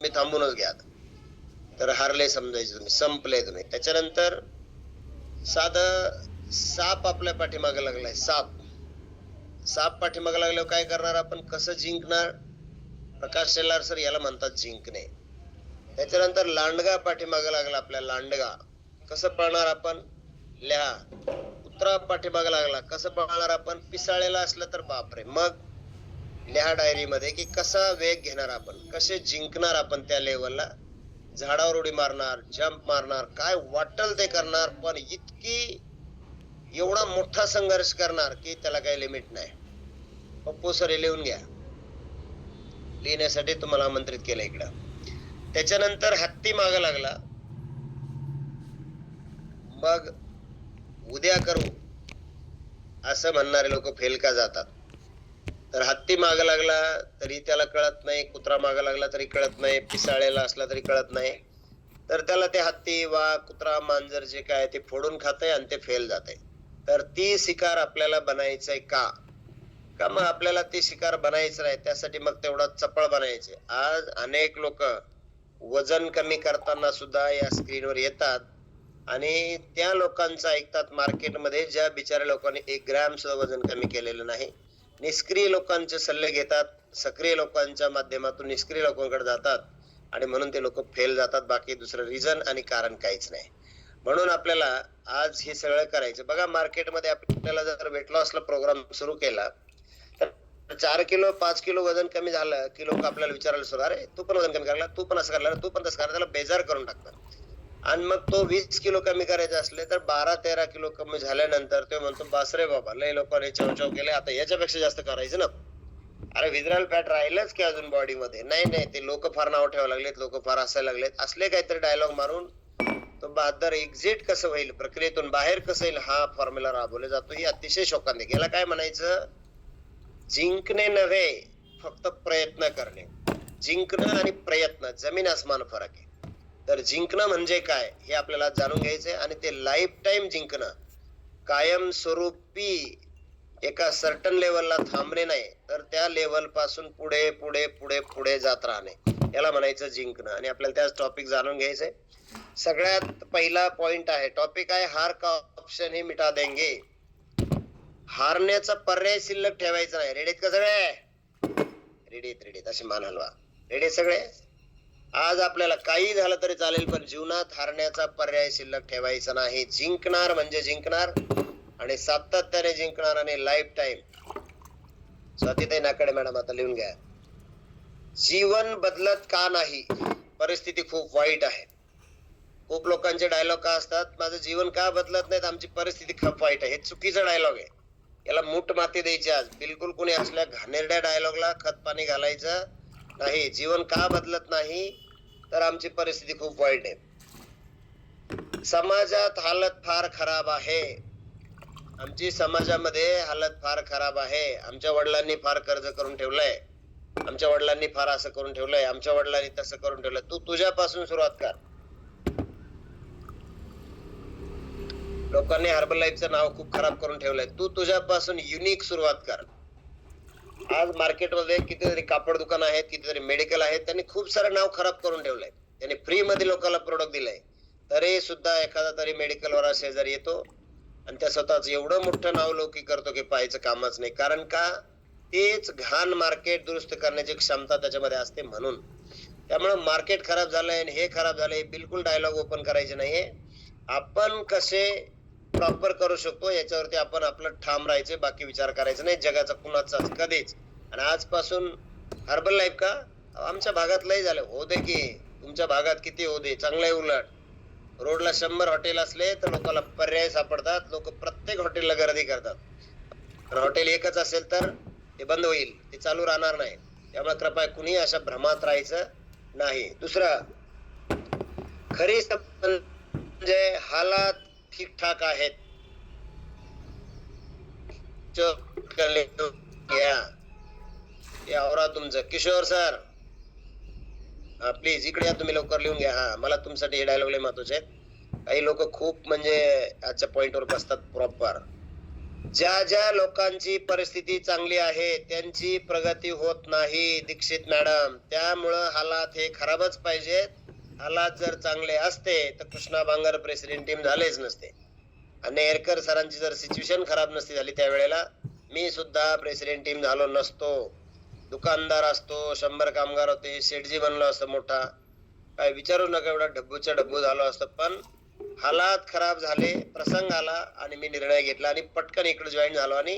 मी थांबूनच घ्या. तर हारले समजायचे तुम्ही, संपले तुम्ही. त्याच्यानंतर साधं साप आपल्या पाठीमागे लागलाय. साप पाठीमागे लागल्यावर काय करणार आपण, कसं जिंकणार? प्रकाश शेलार सर याला म्हणतात जिंकणे. त्याच्यानंतर लांडगा पाठीमागे लागला आपल्या, लांडगा. कसं पळणार आपण? लिहा. कुत्रा पाठीमागे लागला, कसं पळणार आपण? पिसाळलेला असलं तर बापरे. मग लिहा डायरीमध्ये की कसा वेग घेणार आपण, कसे जिंकणार आपण त्या लेवलला. झाडावर उडी मारणार, जंप मारणार, काय वाटल ते करणार, पण एवढा मोठा संघर्ष करणार की त्याला काही लिमिट नाही. पप्पू सर लिहून घ्या, लिहिण्यासाठी तुम्हाला आमंत्रित केलं इकडं. त्याच्यानंतर हत्ती माग लागला. मग उद्या करू असं म्हणणारे लोक फेल का जातात? तर हत्ती माग लागला तरी त्याला कळत नाही, कुत्रा माग लागला तरी कळत नाही, पिसाळलेला असला तरी कळत नाही. तर त्याला ते हत्ती, वाघ, कुत्रा, मांजर जे काय ते फोडून खाते आणि ते फेल जाते. तर ती शिकार आपल्याला बनायचंय का? मग आपल्याला ती शिकार बनायचं नाही, त्यासाठी मग तेवढा चपळ बनायचे. आज अनेक लोक वजन कमी करताना सुद्धा या स्क्रीनवर येतात आणि त्या लोकांचं ऐकतात मार्केटमध्ये, ज्या बिचाऱ्या लोकांनी 1 ग्रॅम सुद्धा वजन कमी केलेलं नाही. निष्क्रिय लोकांचे सल्ले घेतात, सक्रिय लोकांच्या माध्यमातून निष्क्रिय लोकांकडे जातात आणि म्हणून ते लोक फेल जातात. बाकी दुसरं रिझन आणि कारण काहीच नाही. म्हणून आपल्याला आज हे सगळं करायचं. बघा, मार्केटमध्ये आपल्याला जर वेट लॉसला प्रोग्राम सुरू केला तर 4 किलो 5 किलो वजन कमी झालं की लोक आपल्याला विचारायला सुरू, अरे तू पण वजन कमी करला, तू पण असं करला, तू पण तसं करला. त्याला बेजार करून टाकतात. आणि मग तो 20 किलो कमी करायचे असले तर 12-13 किलो कमी झाल्यानंतर तो म्हणतो, बस रे बाबा, लय लोकांनी चवचव केले, आता याच्यापेक्षा जास्त करायचं ना. अरे विजरल फॅट राहिलंच की अजून बॉडीमध्ये? नाही, ते लोक फार नाव ठेवायला लागलेत, लोक फार असायला लागलेत. असले काहीतरी डायलॉग मारून तो बहादर एक्झिट कसं होईल, प्रक्रियेतून बाहेर कसं येईल, हा फॉर्म्युला राबवला जातो. ही अतिशय शोकांतिक. याला काय म्हणायचं? जिंकणे नव्हे, फक्त प्रयत्न करणे. जिंकणं आणि प्रयत्न जमीन आसमान फरक आहे. तर जिंकणं म्हणजे काय हे आपल्याला जाणून घ्यायचंय आणि ते लाईफ टाइम जिंकणं, कायमस्वरूपी एका सर्टन लेवलला थांबणे नाही, तर त्या लेवल पासून पुढे पुढे पुढे पुढे जात राहणे, याला म्हणायचं जिंकणं. आणि आपल्याला त्याच टॉपिक जाणून घ्यायचंय. सगळ्यात पहिला पॉइंट आहे, टॉपिक आहे, हार का ऑप्शन ही मिटा देंगे. हारण्याचा पर्याय शिल्लक ठेवायचा नाही. रेडीत का सगळे? रेडीत असे मान हलवा. रेडी सगळे? आज आपल्याला काही झालं तरी चालेल, पण जीवनात हारण्याचा पर्याय शिल्लक ठेवायचा नाही. जिंकणार म्हणजे जिंकणार आणि सातत्याने जिंकणार आणि लाईफ टाइम. स्वातीताई नाकडे मॅडम आता लिहून घ्या. जीवन बदलत का नाही? परिस्थिती खूप वाईट आहे. खूप लोकांचे डायलॉग का असतात, माझं जीवन का बदलत नाही, आमची परिस्थिती खूप वाईट आहे. हे चुकीचं डायलॉग आहे. याला मूठ माती द्यायची. आज बिलकुल कोणी असल्या घाणेरड्या डायलॉगला खत पाणी घालायचं नाही. जीवन का बदलत नाही, तर आमची परिस्थिती खूप वाईट आहे. समाजात हालत फार खराब आहे. आमची समाजामध्ये हालत फार खराब आहे. आमच्या वडिलांनी फार कर्ज करून ठेवलंय, आमच्या वडिलांनी फार असं करून ठेवलंय, आमच्या वडिलांनी तसं करून ठेवलंय. तू तुझ्यापासून सुरुवात कर. लोकांनी हर्बल लाईफचं नाव खूप खराब करून ठेवलंय, तू तुझ्यापासून युनिक सुरुवात कर. आज मार्केटमध्ये कितीतरी कापड दुकान आहेत, कितीतरी मेडिकल आहेत, त्यांनी खूप सारं नाव खराब करून ठेवलंय. त्यांनी फ्री मध्ये लोकांना प्रोडक्ट दिलंय, तरी सुद्धा एखादा तरी मेडिकल वाला शेजारी येतो आणि त्या स्वतःच एवढं मोठं नाव लौकिक करतो की पाहायचं कामच नाही. कारण का? तेच घाण मार्केट दुरुस्त करण्याची क्षमता त्याच्यामध्ये असते म्हणून. त्यामुळे मार्केट खराब झालंय आणि हे खराब झालंय, बिलकुल डायलॉग ओपन करायचे नाहीये. आपण कसे प्रॉपर करू शकतो याच्यावरती आपण आपलं ठाम राहायचे, बाकी विचार करायचा नाही जगाचा कुणाचाच कधीच. आणि आजपासून हर्बल लाईफ का? आमच्या भागात लय झालं. हो दे की, तुमच्या भागात किती हो दे, चांगलंय. उलट रोडला 100 हॉटेल असले तर लोकांना पर्याय सापडतात. लोक प्रत्येक हॉटेलला गर्दी करतात. हॉटेल एकच असेल तर ते बंद होईल, ते चालू राहणार नाही. त्यामुळे कृपया कुणी अशा भ्रमात राहायचं नाही. दुसरं, खरी म्हणजे हालात ठीकठाक आहेत. आवरा तुमचं. किशोर सर प्लीज इकडे या, तुम्ही लवकर लिहून घ्या. हा, मला तुमच्यासाठी हे डायलॉग लय महत्वाचे आहेत. काही लोक खूप म्हणजे आजच्या पॉइंटवर बसतात प्रॉपर. ज्या ज्या लोकांची परिस्थिती चांगली आहे त्यांची प्रगती होत नाही दीक्षित मॅडम. त्यामुळं हालात हे खराबच पाहिजेत. हालात जर चांगले असते तर कृष्णा बांगर प्रेसिडेंट टीम झालेच नसते. आणि एरकर सरांची जर सिच्युएशन खराब नसती झाली त्यावेळेला मी सुद्धा प्रेसिडेंट टीम झालो नसतो. दुकानदार असतो, 100 कामगार होते, शेठजी बनलो असतो मोठा, काय विचारू नका, एवढा डब्बूच्या डब्बू झालो असतो. पण हालात खराब झाले, प्रसंग आला आणि मी निर्णय घेतला आणि पटकन इकडे जॉईन झालो आणि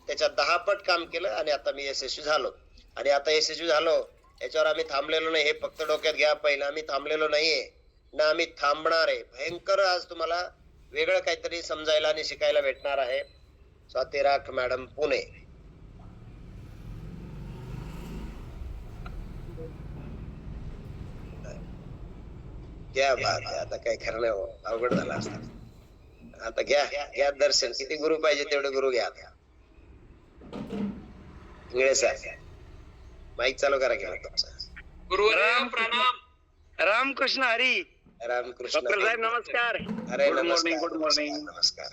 त्याच्या 10 पट काम केलं आणि आता मी यशस्वी झालो. आणि आता यशस्वी झालो याच्यावर आम्ही थांबलेलो नाही, हे फक्त डोक्यात घ्या. पहिलं आम्ही थांबलेलो नाहीये ना, आम्ही थांबणार आहे. भयंकर आज तुम्हाला वेगळं काहीतरी समजायला आणि शिकायला भेटणार आहे. स्वाती राख मॅडम, पुणे. क्या बात आहे. आता काही खरं नाही हो, अवघड झाला असता. आता घ्या घ्या दर्शन. किती गुरु पाहिजे तेवढे गुरु घ्या. इंगळे सर माईक चालू करा. घ्या तुमचा. गुरुवर्य प्रणाम. रामकृष्ण हरी. रामकृष्ण डॉक्टर साहेब नमस्कार. अरे गुड नमस्कार, मॉर्निंग. Good morning. नमस्कार.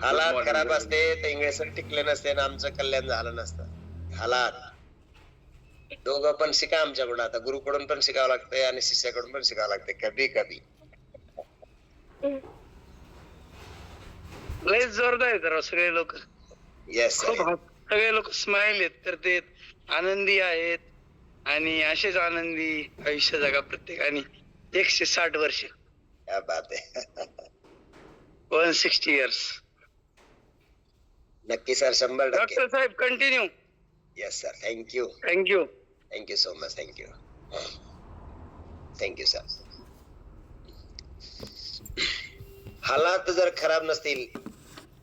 हालात खराब असते तर इंगळे सर टिकले नसते ना आमचं कल्याण झालं नसतं. हालात दोघं पण शिका आमच्याकडून. आता गुरुकडून पण शिकावं लागतंय आणि शिष्याकडून पण शिकावं लागतंय कधी कधी. लय जोरदार आहेत राव सगळे लोक. येस खूप सगळे लोक स्माइल आहेत तर ते आनंदी आहेत आणि असेच आनंदी आयुष्य जगा प्रत्येकाने. 160 वर्ष. क्या बात आहे. 160 इयर्स. नक्की सर, 100%. डॉक्टर साहेब continue. Yes sir, thank you. Thank you. Thank you so much. Thank you. Thank you sir. हालात जर खराब नसतील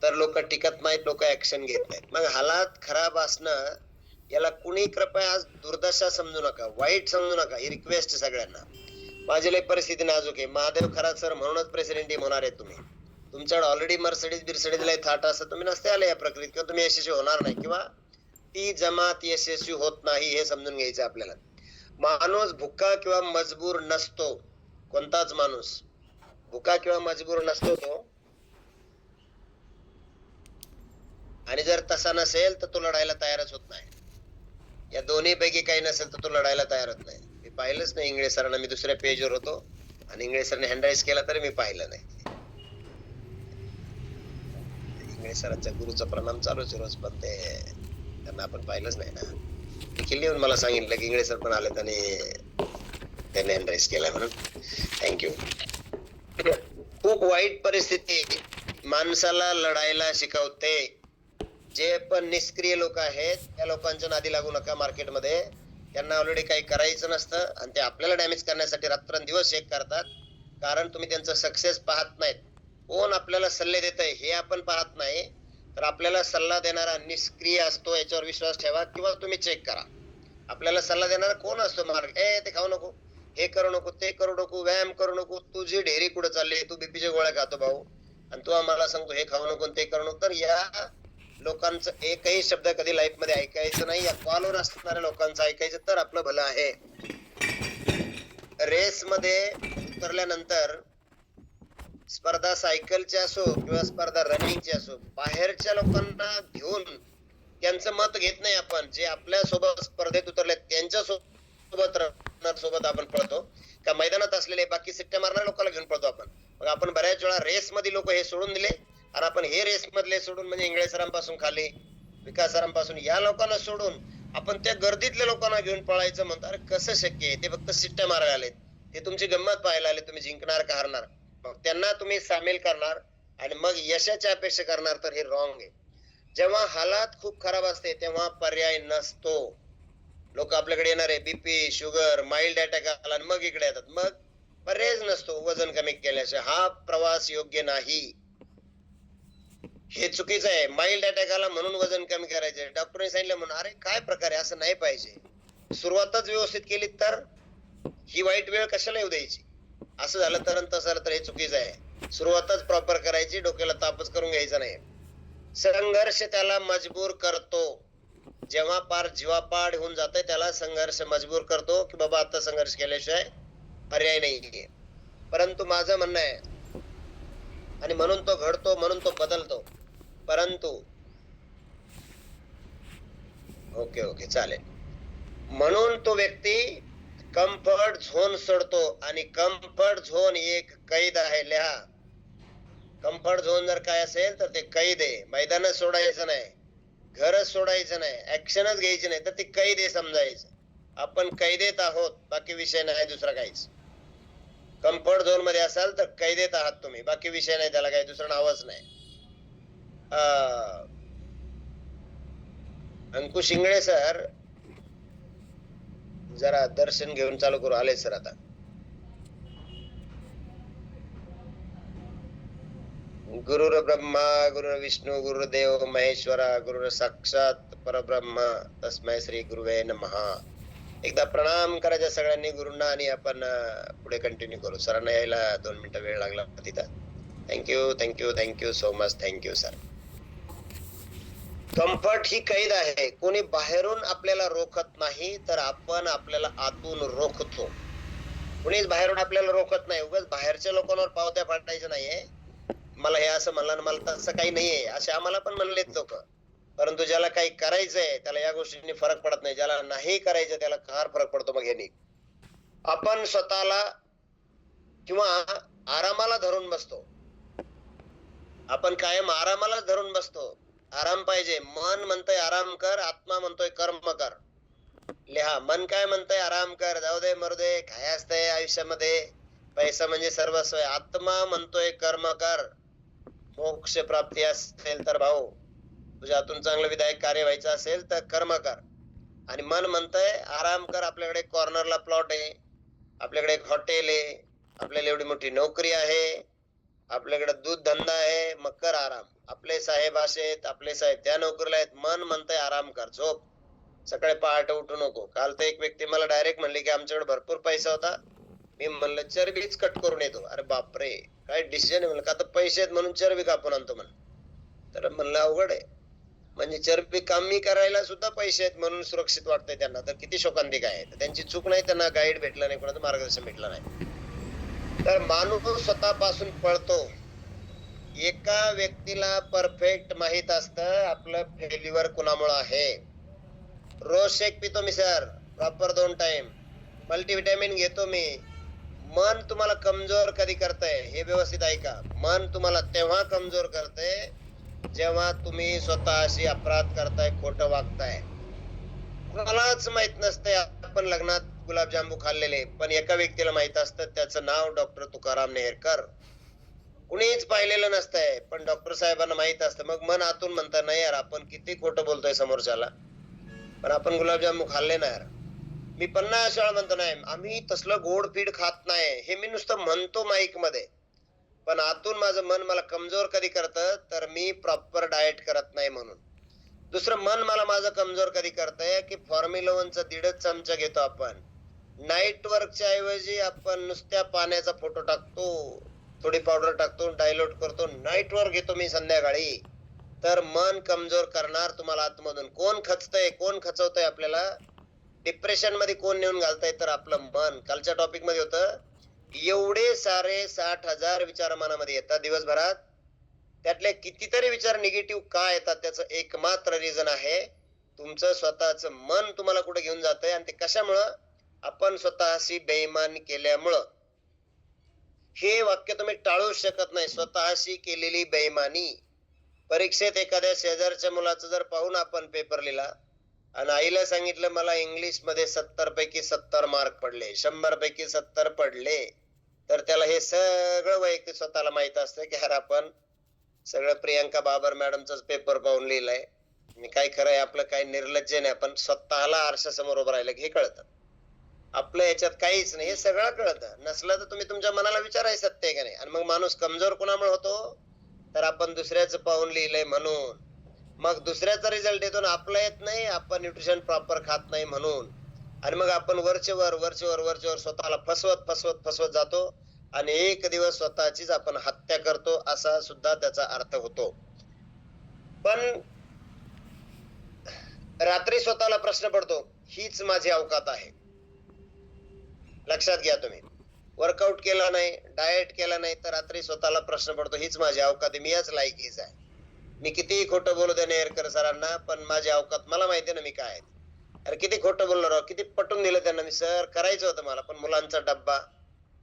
तर लोक टिकत नाहीत, लोक ऍक्शन घेत नाहीत. मग हालात खराब असणं याला कुणी कृपया आज दुर्दशा समजू नका, वाईट समजू नका. ही रिक्वेस्ट सगळ्यांना. माझी लई परिस्थिती नाजूक आहे. महादेव खरात सर म्हणूनच प्रेसिडेंट टीम होणार आहे तुम्ही. तुमच्याकडे ऑलरेडी मर्सिडीज बिर्सिडीज लई थाट असं तुम्ही नसते आले या प्रक्रियेत, किंवा तुम्ही यशस्वी होणार नाही, किंवा ती जमात यशस्वी होत नाही हे समजून घ्यायचं आपल्याला. माणूस भुका किंवा मजबूर नसतो. कोणताच माणूस भुका किंवा मजबूर नसतो तो. आणि जर तसा नसेल तर तो लढायला तयारच होत नाही. या दोन्ही पैकी काही नसेल तर तो लढायला तयार होत नाही. मी पाहिलंच नाही इंगळे सरांना. मी दुसऱ्या पेजवर होतो आणि इंगळे सरांनी हँडराईज केला तरी मी पाहिलं नाही. इंगळे सरांच्या गुरुचा प्रणाम चालूच रोज, पण ते त्यांना आपण पाहिलंच नाही ना. देखील येऊन मला सांगितलं की इंगळे सर पण आलेत आणि त्यांनी हँडराईज केला म्हणून. थँक्यू. खूप वाईट परिस्थिती माणसाला लढायला शिकवते. जे पण निष्क्रिय लोक आहेत त्या लोकांच्या नादी लागू नका मार्केटमध्ये. त्यांना ऑलरेडी काही करायचं नसतं आणि ते आपल्याला डॅमेज करण्यासाठी रात्रंदिवस एक करतात. कारण तुम्ही त्यांचा सक्सेस पाहत नाहीत. कोण आपल्याला सल्ले देत आहे हे आपण पाहत नाही, तर आपल्याला सल्ला देणारा निष्क्रिय असतो याच्यावर विश्वास ठेवा, किंवा तुम्ही चेक करा आपल्याला सल्ला देणारा कोण असतो. मार्ग ते खाऊ नको, हे करू नको, ते करू नको, व्यायाम करू नको, तुझी ढेरी कुठे चालली, तू बीपीच्या गोळ्या खातो भाऊ आणि तू आम्हाला सांगतो हे खाऊ नको ते करू नको. तर या लोकांचं एकही शब्द कधी लाईफ मध्ये ऐकायचं नाही. या कॉलवर असणाऱ्या लोकांचं ऐकायचं तर आपलं भलं आहे. रेस मध्ये उतरल्यानंतर स्पर्धा सायकलची असो किंवा स्पर्धा रनिंगची असो, बाहेरच्या लोकांना घेऊन त्यांचं मत घेत नाही आपण. जे आपल्या सोबत स्पर्धेत उतरले त्यांच्या सोबत रनर सोबत आपण पळतो, का मैदानात असलेले बाकी सिट्ट्या मारणाऱ्या लोकांना घेऊन पळतो आपण. मग आपण बऱ्याच वेळा रेस मध्ये लोक हे सोडून दिले आणि आपण हे रेस मधले सोडून, म्हणजे इंगळे सरांपासून खाली विकास सरांपासून या लोकांना सोडून आपण त्या गर्दीतल्या लोकांना घेऊन पळायचं म्हणतो. अरे कसं शक्य आहे? ते फक्त सिट्ट्या मारायला आलेत, ते तुमची गंमत पाहायला आले, तुम्ही जिंकणार का हारणार. मग त्यांना तुम्ही सामील करणार आणि मग यशाची अपेक्षा करणार, तर हे रॉंग आहे. जेव्हा हालात खूप खराब असते तेव्हा पर्याय नसतो. लोक आपल्याकडे येणार आहे, बीपी शुगर माइल्ड अटॅक आला आणि मग इकडे येतात, मग पर्यायच नसतो वजन कमी केल्याशिवाय. हा प्रवास योग्य नाही, हे चुकीचं आहे. माइल्ड अटॅक आला म्हणून वजन कमी करायचे, डॉक्टरने सांगितलं म्हणून. अरे काय प्रकार आहे? असं नाही पाहिजे. सुरुवातच व्यवस्थित केली तर ही वाईट वेळ कशाला येऊ द्यायची. असं झालं तर तसं झालं तर हे चुकीचं आहे. सुरुवातच प्रॉपर करायची, डोक्याला तापच करून घ्यायचा नाही. संघर्ष त्याला मजबूर करतो. जेव्हा पार जीवापाड होऊन जाते त्याला संघर्ष मजबूर करतो की बाबा आता संघर्ष केल्याशिवाय पर्याय नाहीये. परंतु माझं म्हणणं आहे, आणि म्हणून तो घडतो, म्हणून तो बदलतो. परंतु ओके ओके चालेल. म्हणून तो व्यक्ती कम्फर्ट झोन सोडतो आणि कम्फर्ट झोन एक कैद आहे. लिहा, कम्फर्ट झोन जर काय असेल तर ते कैद आहे. मैदानच सोडायचं नाही, घरच सोडायचं नाही, ऍक्शनच घ्यायची नाही, तर ती कैद आहे समजायचं. आपण कैदेत आहोत, बाकी विषय नाही दुसरा काहीच. कम्फर्ट झोन मध्ये असाल तर कैदेत आहात तुम्ही, बाकी विषय नाही, त्याला काही दुसरं नावच नाही. अंकुश इंगळे सर, जरा दर्शन घेऊन चालू करू. आले सर आता. गुरुर ब्रह्मा गुरुर विष्णू गुरुदेव महेश्वरा गुरुर साक्षात परब्रह्म तस्मै श्री गुरुवे नमः. एकदा प्रणाम करायच्या सगळ्यांनी गुरुंना आणि आपण पुढे कंटिन्यू करू. सरांना यायला 2 मिनिटं वेळ लागला तिथं. Thank you thank you thank you so much. Thank you sir. Comfort ही कैद आहे. कोणी बाहेरून आपल्याला रोखत नाही, तर आपण आपल्याला आतून रोखतो. कोणीच बाहेरून आपल्याला रोखत नाही. उगाच बाहेरच्या लोकांवर पावत्या फाटायचं नाहीये. मला हे असं म्हणलं ना, मला तसं काही नाहीये असे आम्हाला पण म्हणलेत लोक. परंतु ज्याला काही करायचंय त्याला या गोष्टींनी फरक पडत नाही. ज्याला नाही करायचं त्याला फार फरक पडतो. मग ह्यानी आपण स्वतःला किंवा आरामाला धरून बसतो. आपण कायम आरामालाच धरून बसतो. आराम पाहिजे. मन म्हणतोय आराम कर, आत्मा म्हणतोय कर्म कर. लिहा, मन काय म्हणतोय आराम कर, जाऊ दे मरू दे, काय असतंय आयुष्यामध्ये, पैसा म्हणजे सर्वस्व आहे. आत्मा म्हणतोय कर्म कर. मोक्ष प्राप्ती असेल तर भाऊ, तुझ्या हातून चांगलं विधायक कार्य व्हायचं असेल तर कर्म कर. आणि मन म्हणतंय आराम कर. आपल्याकडे कॉर्नरला प्लॉट आहे, आपल्याकडे एक हॉटेल आहे, आपल्याला एवढी मोठी नोकरी आहे, आपल्याकडे दूध धंदा आहे, मग कर आराम. आपले साहेब आहेत, आपले साहेब त्या नोकरीला आहेत. मन म्हणतंय आराम कर, झोप, सकाळी पहाटे उठू नको. काल तर एक व्यक्ती मला डायरेक्ट म्हणली की आमच्याकडे भरपूर पैसा होता, मी म्हणलं चरबीच कट करून येतो. अरे बापरे, काय डिसिजन आहे म्हणलं. का तर पैसे आहेत म्हणून चरबी कापून आणतो म्हणलं. तर म्हणलं अवघड आहे. म्हणजे चरबी कमी करायला सुद्धा पैसे आहेत म्हणून सुरक्षित वाटतंय त्यांना, तर किती शोकांतिक आहे. त्यांची चूक नाही, त्यांना गाईड भेटला नाही, कोणाचं मार्गदर्शन भेटलं नाही. तर माणूस स्वतःपासून पळतो. एका व्यक्तीला परफेक्ट माहित असतं आपलं फेल्युअर कुणामुळे आहे. रोज शेक पितो मी सर, प्रॉपर 2 टाइम. मल्टीव्हिटॅमिन घेतो मी. मन तुम्हाला कमजोर कधी करतंय हे व्यवस्थित ऐका. मन तुम्हाला तेव्हा कमजोर करतंय जेव्हा तुम्ही स्वतःशी अपराध करताय, खोटं वागताय. कुणालाच माहित नसतंय आपण लग्नात गुलाबजांबू खाल्लेले, पण एका व्यक्तीला माहित असतं, त्याचं नाव डॉक्टर तुकाराम नेहरकर. कुणीच पाहिलेलं नसतंय, पण डॉक्टर साहेबांना माहित असतं. मग मन आतून म्हणतं नाही यार, आपण किती खोटं बोलतोय समोरच्याला, पण आपण गुलाबजांबू खाल्ले ना यार. मी 50 वेळा म्हणतो नाही आम्ही तसलं गोड फीड खात नाही, हे मी नुसतं म्हणतो माईक मध्ये, पण आतून माझं मन मला कमजोर कधी करतं, तर मी प्रॉपर डाएट करत नाही म्हणून. दुसरं मन मला माझं कमजोर कधी करतंय की फॉर्म्युला 1चा 1.5 चमचा घेतो आपण, नाईट वर्कच्या ऐवजी आपण नुसत्या पाण्याचा फोटो टाकतो, थोडी पावडर टाकतो, डायल्यूट करतो, नाईट वर्क घेतो मी संध्याकाळी. तर मन कमजोर करणार तुम्हाला आतमधून. कोण खचतंय, कोण खचवतंय आपल्याला, डिप्रेशन मध्ये कोण नेऊन घालतंय, तर आपलं मन. कालच्या टॉपिक मध्ये होतं, एवढे सारे 60,000 विचार मनामध्ये येतात दिवसभरात, त्यातले कितीतरी विचार निगेटिव्ह का येतात, त्याचं एकमात्र रिझन आहे तुमचं स्वतःच मन तुम्हाला कुठे घेऊन जातंय. आणि ते कशामुळं, आपण स्वतःशी बेईमानी केल्यामुळं. हे वाक्य तुम्ही टाळू शकत नाही, स्वतःशी केलेली बेईमानी. परीक्षेत एखाद्या शेजारच्या मुलाचं जर पाहून आपण पेपर लिहिला आणि आईला सांगितलं मला इंग्लिश मध्ये 70 पैकी 70 मार्क पडले, 100 पैकी 70 पडले, तर त्याला हे सगळं वैयक्तिक स्वतःला माहित असतं की यार आपण सगळं प्रियांका बाबर मॅडमचाच पेपर पाहून लिहिलंय, मी काय खरंय आपलं काय निर्लज्ज नाही. पण स्वतःला आरशासमोर उभं राहिलं की हे कळतं आपलं याच्यात काहीच नाही, हे सगळं कळतं. नसलं तर तुम्ही तुमच्या मनाला विचाराय सत्य आहे का नाही. आणि मग माणूस कमजोर कुणामुळे होतो, तर आपण दुसऱ्याचं पाहून लिहिलंय म्हणून. मग दुसऱ्याचा रिझल्ट येतो ना, आपला येत नाही, आपण न्यूट्रिशन प्रॉपर खात नाही म्हणून. आणि मग आपण वरचेवर स्वतःला फसवत जातो आणि एक दिवस स्वतःचीच आपण हत्या करतो, असा सुद्धा त्याचा अर्थ होतो. पण रात्री स्वतःला प्रश्न पडतो, हीच माझी अवकात आहे. लक्षात घ्या तुम्ही, वर्कआउट केला नाही, डाएट केला नाही, तर रात्री स्वतःला प्रश्न पडतो हीच माझी अवकात आहे, मी याच लायकीच आहे. मी कितीही खोटं बोलू दे नेरकर सरांना, पण माझी अवकात मला माहिती ना मी काय आहे. अरे किती खोटं बोलणार राव, किती पटवून दिलं त्यांना मी, सर करायचं होतं मला, पण मुलांचा डब्बा,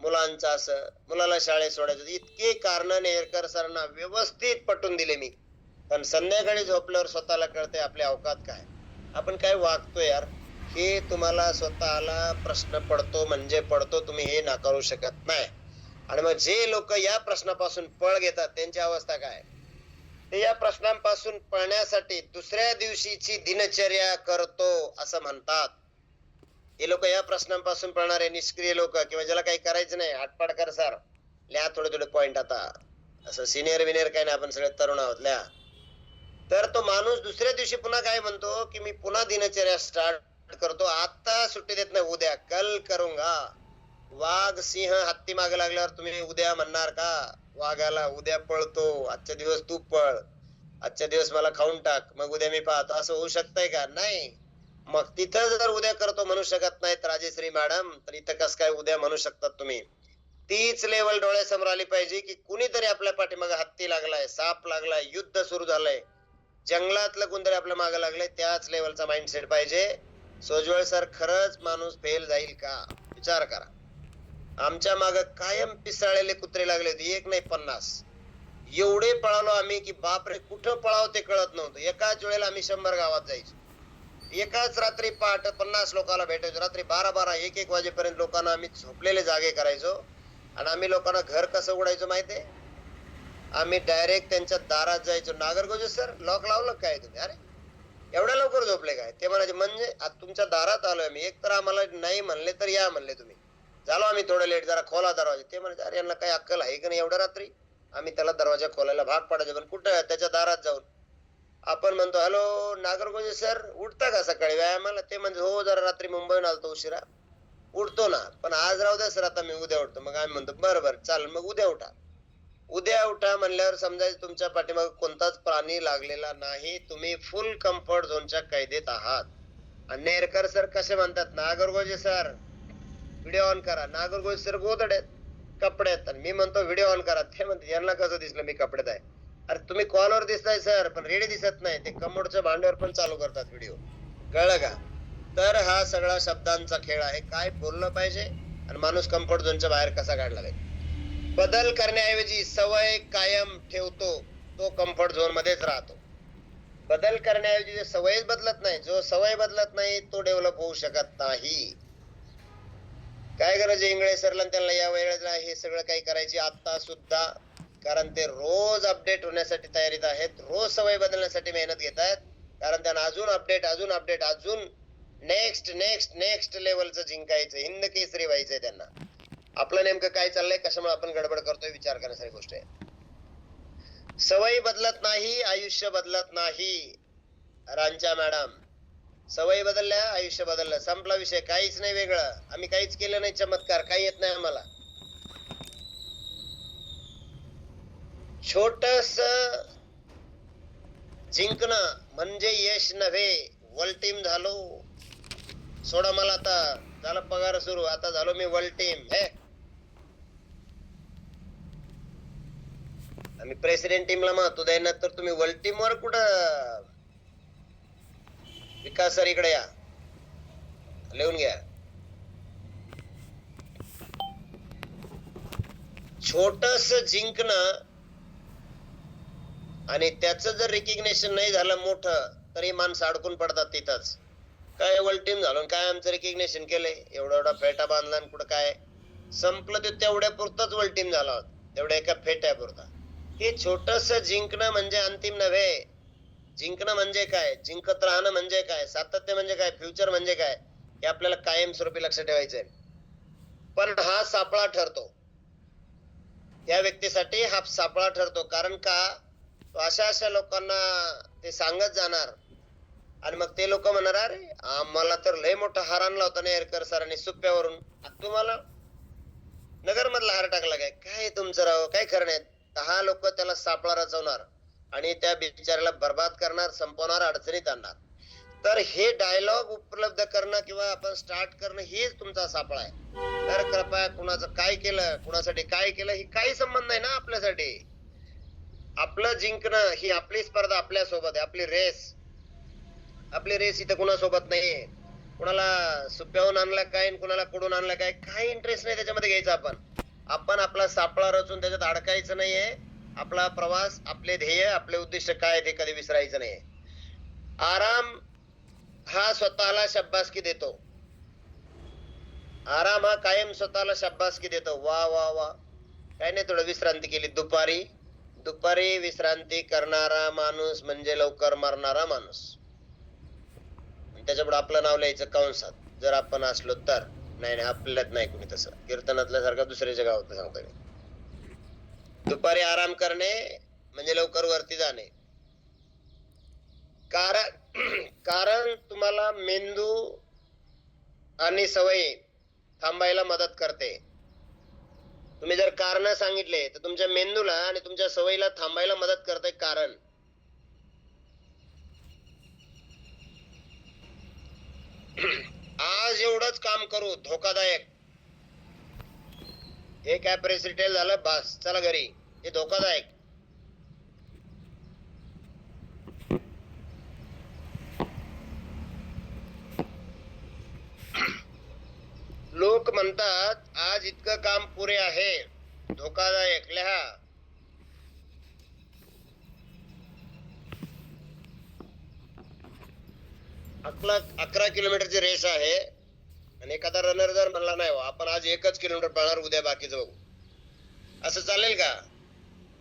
मुलांचं असं, मुलाला शाळेत सोडायचं होतं. इतके कारण नेरकर सरांना व्यवस्थित पटवून दिले मी. पण संध्याकाळी झोपल्यावर स्वतःला कळते आपली अवकात काय, आपण काय वागतो यार, हे तुम्हाला स्वतःला प्रश्न पडतो म्हणजे पडतो, तुम्ही हे नाकारू शकत नाही. आणि मग जे लोक या प्रश्नापासून पळ घेतात त्यांची अवस्था काय, ते या प्रश्नांपासून पळण्यासाठी दुसऱ्या दिवशीची दिनचर्या करतो असं म्हणतात. हे लोक या प्रश्नांपासून पळणारे निष्क्रिय लोक, किंवा ज्याला काही करायचं नाही, आटपाटकर सर लिहा थोडे थोडे पॉइंट, आता असं सिनियर विनियर काही नाही, आपण सगळे तरुण आहोत, लिहा. तर तो माणूस दुसऱ्या दिवशी पुन्हा काय म्हणतो की मी पुन्हा दिनचर्या स्टार्ट करतो, आता सुट्टी देत नाही, उद्या कल करूंगा. वाघ सिंह हत्ती मागे लागल्यावर तुम्ही उद्या म्हणणार का वाघाला, उद्या पळतो, आजच्या दिवस तू पळ, आजच्या दिवस मला खाऊन टाक, मग उद्या मी पाहतो, असं होऊ शकतंय का? नाही. मग तिथं जर उद्या करतो म्हणू शकत नाहीत राजेश्री मॅडम, तर इथं कस काय उद्या म्हणू शकतात तुम्ही? तीच लेवल डोळ्यासमोर आली पाहिजे की कुणीतरी आपल्या पाठीमागे हत्ती लागलाय, साप लागलाय, युद्ध सुरू झालंय, जंगलातलं कोणतरी आपल्या मागे लागलंय, त्याच लेवलचा माइंडसेट पाहिजे. सोजवळ सर खरंच माणूस फेल जाईल का? विचार करा. आमच्या मागे कायम पिसाळलेले कुत्रे लागले होते, एक नाही 50. एवढे पळालो आम्ही की बापरे, कुठं पळावं ते कळत नव्हतं. एकाच वेळेला आम्ही 100 गावात जायचो, एकाच रात्री पहाटे 50 लोकांना भेटायचो, रात्री 12-12 1-1 वाजेपर्यंत लोकांना आम्ही झोपलेले जागे करायचो. आणि आम्ही लोकांना घर कसं उघडायचो माहितीये, आम्ही डायरेक्ट त्यांच्या दारात जायचो. नागरगोजे सर लॉक लावलं काय तुम्ही? अरे एवढ्या लवकर झोपले काय? ते म्हणायचे म्हणजे आता तुमच्या दारात आलोय मी, एक तर आम्हाला नाही म्हणले तर या म्हणले तुम्ही, झालो आम्ही थोडं लेट, जरा खोला दरवाजा. ते म्हणायचे अरे यांना काही अक्कल आहे का नाही, एवढ्या रात्री आम्ही त्याला दरवाजा खोलायला भाग पडायचो, पण कुठं त्याच्या दारात जाऊन आपण म्हणतो हॅलो नागरगोजे सर उठता का सकाळी व्यायामाला? ते म्हणजे हो जरा रात्री मुंबईहून आलतो उशिरा, उठतो ना, पण आज राहू द्या सर, आता मी उद्या उठतो. मग आम्ही म्हणतो बरं बरं चालेल, मग उद्या उठा. उद्या उठा म्हणल्यावर समजायचं तुमच्या पाठीमागे कोणताच प्राणी लागलेला नाही, तुम्ही फुल कम्फर्ट झोनच्या कैदेत आहात. आणि नेरकर सर कसे म्हणतात, नागरगोजे सर व्हिडिओ ऑन करा. नागरगोजे सर गोदड्यात कपड्यात, आणि मी म्हणतो व्हिडिओ ऑन करा. ते म्हणते यांना कसं दिसलं मी कपड्यात आहे? अरे तुम्ही कॉलवर दिसताय सर, पण रेडी दिसत नाही. ते कमोडच्या भांड्यावर पण चालू करतात व्हिडिओ, कळलं का? तर हा सगळा शब्दांचा खेळ आहे. काय बोललं पाहिजे आणि माणूस कम्फर्ट झोनच्या बाहेर कसा काढला पाहिजे. बदल करण्याऐवजी सवय कायम ठेवतो, तो कम्फर्ट झोन मध्येच राहतो. बदल करण्याऐवजी जे सवयच बदलत नाही, जो सवय बदलत नाही तो डेव्हलप होऊ शकत नाही. काय गरज आहे इंगळे सरला त्यांना या वेळेला हे सगळं काही करायची आता सुद्धा, कारण ते रोज अपडेट होण्यासाठी तयारीत आहेत, रोज सवय बदलण्यासाठी मेहनत घेत आहेत, कारण त्यांना अजून अपडेट अजून नेक्स्ट नेक्स्ट नेक्स्ट लेवलचं जिंकायचं, हिंद केसरी व्हायचंय त्यांना. आपलं नेमकं काय चाललंय, कशामुळे आपण गडबड करतोय, विचार करण्यासारखी गोष्ट आहे. सवय बदलत नाही, आयुष्य बदलत नाही. रांचा मॅडम, सवय बदलल्या आयुष्य बदललं, संपला विषय, काहीच नाही वेगळं. आम्ही काहीच केलं नाही, चमत्कार काही येत नाही आम्हाला. छोटस जिंकणं म्हणजे यश नव्हे. वर्ल्ड टीम झालो, सोडा मला, आता झाला पगार सुरू, आता झालो मी वर्ल्ड टीम. हे आम्ही प्रेसिडेंट टीमला महत्व द्यायना, तर तुम्ही वर्ल्ड टीम वर कुठं? विकास सर इकडे या, लिहून घ्या. छोटस जिंकणं आणि त्याचं जर रिकग्नेशन नाही झालं मोठं, तरी माणसं अडकून पडतात तिथंच. काय वर्ल्ड टीम झालो, काय आमचं रिकग्नेशन केलंय, एवढा एवढा फेटा बांधला आणि कुठं काय संपलं, ते तेवढ्या पुरताच वर्ल्ड टीम झाला, तेवढ्या एका फेट्यापुरता. हे छोटस जिंकणं म्हणजे अंतिम नव्हे. जिंकणं म्हणजे काय, जिंकत राहणं म्हणजे काय, सातत्य म्हणजे काय, फ्युचर म्हणजे काय, हे आपल्याला कायमस्वरूपी लक्षात ठेवायचंय. पण हा सापळा ठरतो, त्या व्यक्तीसाठी हा सापळा ठरतो. कारण का, तो अशा अशा लोकांना ते सांगत जाणार, आणि मग ते लोक म्हणणार अरे आम्हाला तर लय मोठा हार आणला होता नेरकर सरांनी सुप्यावरून, तुम्हाला नगर मधला हार टाकला काय? काय तुमचं राव, काय खरं नाही. 10 लोक त्याला सापळा रचवणार आणि त्या बिचाऱ्याला बर्बाद करणार, संपवणार, अडचणीत आणणार. तर हे डायलॉग उपलब्ध करणं किंवा आपण स्टार्ट करणं हेच तुमचा सापळा आहे. तर कृपया कुणाचं काय केलं, कुणासाठी काय केलं, ही काही संबंध नाही ना आपल्यासाठी. आपलं जिंकणं ही आपली स्पर्धा आपल्या सोबत आहे, आपली रेस इथं कुणासोबत नाहीये. कुणाला सुप्याहून आणला काय आणि कुणाला कुडून आणला काय, काही इंटरेस्ट नाही त्याच्यामध्ये घ्यायचा. आपण आपला सापळा रचून त्याच्यात अडकायचं नाहीये. आपला प्रवास, आपले ध्येय, आपले उद्दिष्ट काय ते कधी विसरायचं नाहीये. आराम हा स्वतःला शाब्बासकी देतो. आराम हा कायम स्वतःला शाब्बासकी देतो. वा वा वा, काय नाही थोडं विश्रांती केली दुपारी विश्रांती करणारा माणूस म्हणजे लवकर मरणारा माणूस. त्याच्यापुढे आपलं नाव लिहायचं कंसात, जर आपण असलो तर. नाही आपल्यात नाही कुणी तसं. कीर्तनातल्या सारखं दुसऱ्याच्या गावात सांगतोय. दुपारी आराम करणे म्हणजे लवकर वरती जाणे. कारण तुम्हाला मेंदू आणि सवयी थांबायला मदत करते. तुम्ही जर कारण सांगितले तर तुमच्या मेंदूला आणि तुमच्या सवयीला थांबायला मदत करते कारण. आज एवढंच काम करू, धोकादायक. हे कॅपॅसिटी झालं, बस चला घरी, हे धोकादायक. लोक म्हणतात आज इतकं काम पुरे आहे, धोकादायक. लिहा. 11 किलोमीटरची रेस आहे आणि एखादा रनर जर म्हणला नाही हो आपण आज 1च किलोमीटर पळणार, उद्या बाकीचं बघू, असं चालेल का?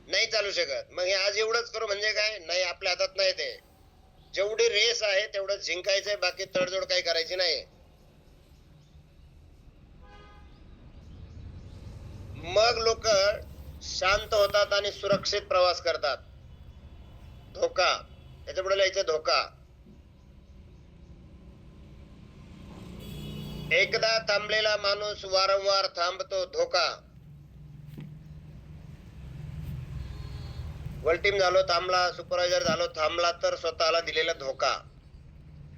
नाही चालू शकत. मग हे आज एवढंच करू म्हणजे काय? नाही, आपल्या हातात नाही ते. जेवढी रेस आहे तेवढं जिंकायचंय, बाकी तडजोड काही करायची नाही. मग लोक शांत होतात आणि सुरक्षित प्रवास करतात. धोका, त्याच्यापुढे लिहायचं धोका. एकदा थांबलेला माणूस वारंवार थांबतो, धोका. वर्ल्ड झालो थांबला, सुपरवायझर झालो थांबला तर स्वतःला दिलेला धोका.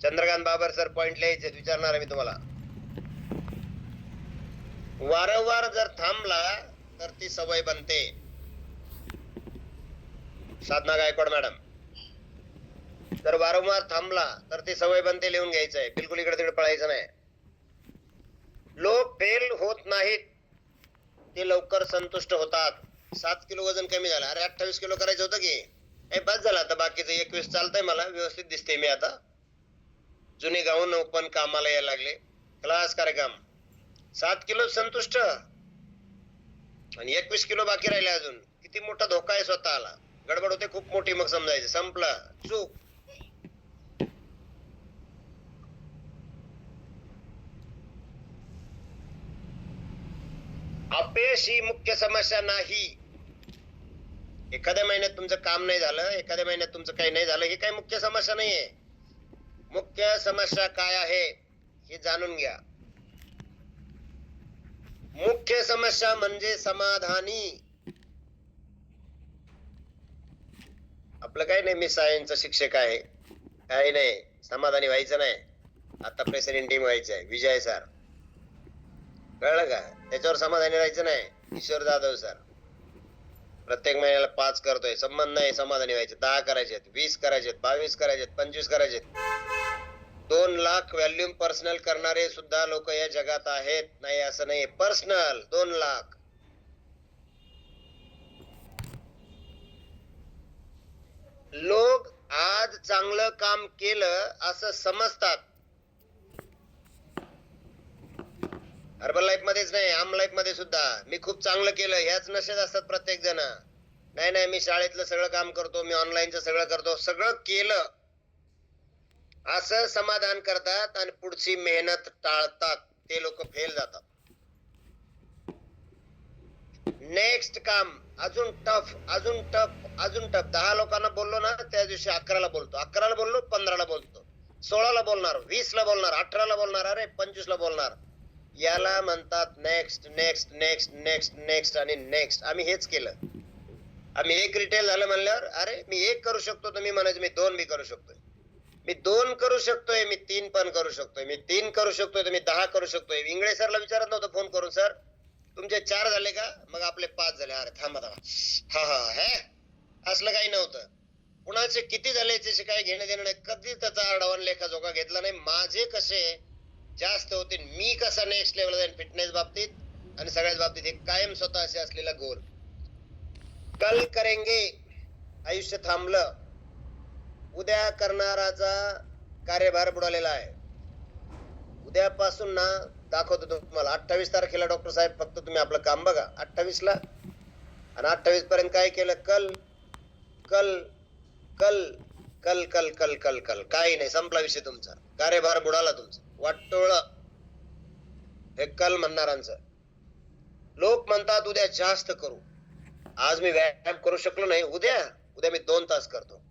चंद्रकांत बाबर सर पॉइंट लिहायचे, विचारणार आहे मी तुम्हाला. वारंवार जर थांबला तर ती सवय बनते. साधना गायकवाड मॅडम. जर वारंवार थांबला तर ती सवय बनते, लिहून घ्यायचंय, बिलकुल इकडे तिकडे पळायचं नाही. लोक फेल होत नाहीत, ते लवकर संतुष्ट होतात. 7 किलो वजन कमी झालं, अरे 28 किलो करायचं होतं की, बस झालं आता, बाकीचं 21 चालतंय, मला व्यवस्थित दिसते मी आता. जुने गाऊन पण कामाला यायला लागले, क्लास कार्यक्रम. 7 किलो संतुष्ट आणि 21 किलो बाकी राहिले अजून. किती मोठा धोका आहे स्वतःला. गडबड होते खूप मोठी, मग समजायचं संपलं, चूक. अपयश ही मुख्य समस्या नाही. एखाद्या महिन्यात तुमचं काम नाही झालं, एखाद्या महिन्यात तुमचं काही नाही झालं, हे काही मुख्य समस्या नाहीये. मुख्य समस्या काय आहे हे जाणून घ्या. मुख्य समस्या म्हणजे समाधानी. आपलं काही नाही, मी सायन्सचा शिक्षक आहे, काही नाही, समाधानी व्हायचं नाही. आता प्रेसिडेंट टीम व्हायचं आहे, विजय सर, कळलं का? त्याच्यावर समाधानी राहायचं नाही. ईश्वर जाधव सर प्रत्येक महिन्याला 5 करतोय, संबंध नाही समाधानी व्हायचे. 10 करायचे, 20 करायचे, 22 करायचे, 25 करायचे. 2 लाख व्हॅल्यूम पर्सनल करणारे सुद्धा लोक या जगात आहेत. नाही असं नाही, पर्सनल 2 लाख. लोक आज चांगलं काम केलं असं समजतात. हर्बल लाईफ मध्येच नाही, आम लाईफ मध्ये सुद्धा मी खूप चांगलं केलं ह्याच नशेत असतात प्रत्येक जण. नाही, मी शाळेतलं सगळं काम करतो, मी ऑनलाईनचं सगळं करतो, सगळं केलं असं समाधान करतात आणि पुढची मेहनत टाळतात. ते लोक फेल जातात. नेक्स्ट काम अजून टफ, अजून टफ, अजून टफ. 10 लोकांना बोललो ना, त्या दिवशी 11ला बोलतो, 11ला बोललो 15ला बोलतो, 16ला बोलणार, 20ला बोलणार, 18ला बोलणार, अरे 25ला बोलणार. याला म्हणतात next next next next next आणि नेक्स्ट. आम्ही हेच केलं. आम्ही 1 रिटेल झालं म्हणल्यावर अरे मी 1 करू शकतो, तर मी म्हणायचं मी 2 बी करू शकतोय, मी 2 करू शकतोय, मी 3 पण करू शकतोय, मी 3 करू शकतोय, तर मी 10 करू शकतोय. इंगळे सरला विचारत नव्हतं फोन करून, सर तुमचे 4 झाले का? मग आपले 5 झाले. अरे थांबा, हा हे असलं काही नव्हतं. कुणाचे किती झाले याच्याशी काही घेणं देणं नाही. कधी त्याचा आढावा लेखाजोखा घेतला नाही. माझे कसे जास्त होते, मी कसा नेक्स्ट लेवल जाईन फिटनेस बाबतीत आणि सगळ्याच बाबतीत, हे कायम स्वतःशी असलेला गोल. कल करेंगे, आयुष्य थांबलं. उद्या करणाराचा कार्यभार बुडालेला आहे. उद्यापासून ना दाखवतो तुम्हाला. 28 तारखेला डॉक्टर साहेब फक्त तुम्ही आपलं काम बघा. 28ला आणि 28 पर्यंत काय केलं? कल कल कल कल कल कल कल कल. काही नाही, संपला विषय तुमचा. कार्यभार बुडाला तुमचा, वाटोळ. हे कल म्हणणारांचं. लोक म्हणतात उद्या जास्त करू. आज मी व्यायाम करू शकलो नाही, उद्या मी 2 तास करतो.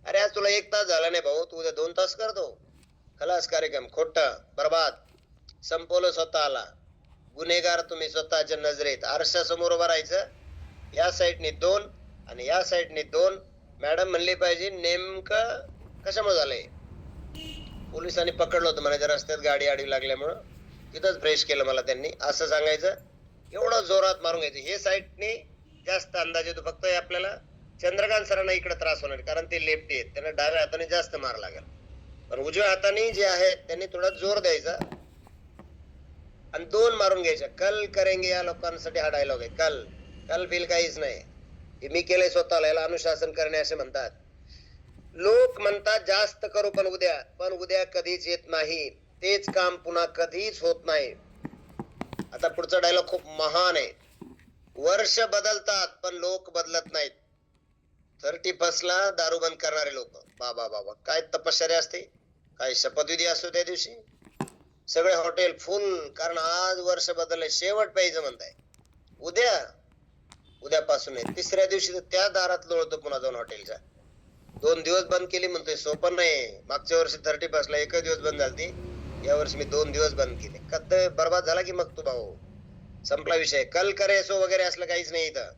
अरे आज तुला 1 तास झाला नाही भाऊ, तू उद्या 2 तास करतो. खलास कार्यक्रम. खोट, बर्बाद. संपवलं स्वतःला. गुन्हेगार तुम्ही स्वतःच्या नजरेत. आरशासमोर उभं राहायचं. या साईडने 2 आणि या साईडने 2. मॅडम म्हणली पाहिजे नेमकं कशामुळे झालंय. पोलिसांनी पकडलं होतं म्हणायचं, रस्त्यात गाडी आडवी लागल्यामुळं. तिथंच फ्रेश केलं मला त्यांनी, असं सांगायचं. एवढं जोरात मारून घ्यायचं. हे साईडने जास्त अंदाज येतो. फक्त आपल्याला चंद्रकांत सरांना इकडे त्रास होणार, कारण ते लेफ्टी आहेत, त्यांना डाव्या हाताने जास्त मार लागेल. पण उजव्या हाताने जे आहे त्यांनी थोडा जोर द्यायचा आणि 2 मारून घ्यायच्या. कल करेंगे या लोकांसाठी हा डायलॉग आहे. कल कल बिल काहीच नाही. हे मी केलंय स्वतःला. याला अनुशासन करणे असे म्हणतात. लोक म्हणतात जास्त करू, पण उद्या कधीच येत नाही. तेच काम पुन्हा कधीच होत नाही. आता पुढचा डायलॉग खूप महान आहे. वर्ष बदलतात पण लोक बदलत नाहीत. 31 ला दारू बंद करणारे लोक, बाबा बाबा काय तपश्चर्या असते, काय शपथविधी असतो त्या दिवशी. सगळे हॉटेल फुल, कारण आज वर्ष बदलले, शेवट प्यायचं म्हणताय. उद्यापासून आहे. 3ऱ्या दिवशी त्या दारात लोळतो पुन्हा जाऊन हॉटेलच्या. 2 दिवस बंद केली म्हणतोय, सोपं नाही. मागच्या वर्षी 31 ला 1 दिवस बंद झाली, या वर्षी मी 2 दिवस बंद केले. कत बर्बाद झाला की मग तू भाऊ, संपला विषय. कल करे सो वगैरे असलं काहीच नाही इथं.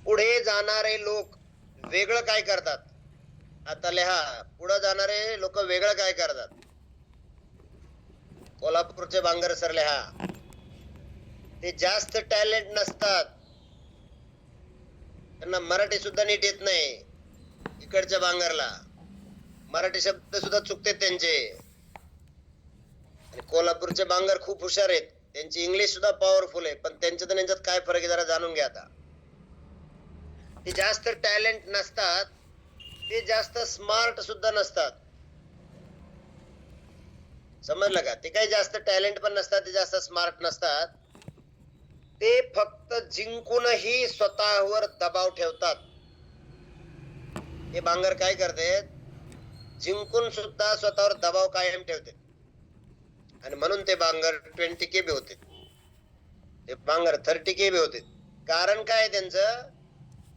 पुढे जाणारे लोक वेगळं काय करतात, आता लिहा. पुढे जाणारे लोक वेगळं काय करतात. कोल्हापूरचे बांगर सर लिहा. ते जास्त टॅलेंट नसतात, त्यांना मराठी सुद्धा नीट येत नाही. इकडच्या बांगरला मराठी शब्द सुद्धा चुकते त्यांचे. आणि कोल्हापूरचे बांगर खूप हुशार आहेत, त्यांची इंग्लिश सुद्धा पॉवरफुल आहे. पण त्यांच्यात आणि यांच्यात काय फरक आहे जरा जाणून घ्या. आता ते जास्त टॅलेंट नसतात, ते जास्त स्मार्ट सुद्धा नसतात. समजलं का? ते काही जास्त टॅलेंट पण नसतात, ते जास्त स्मार्ट नसतात. ते फक्त जिंकूनही स्वतःवर दबाव ठेवतात. हे बांगर काय करतात, जिंकून सुद्धा स्वतःवर दबाव कायम ठेवते. आणि म्हणून ते बांगर 20 KB होते, ते बांगर 30 KB होते. कारण काय त्यांचं,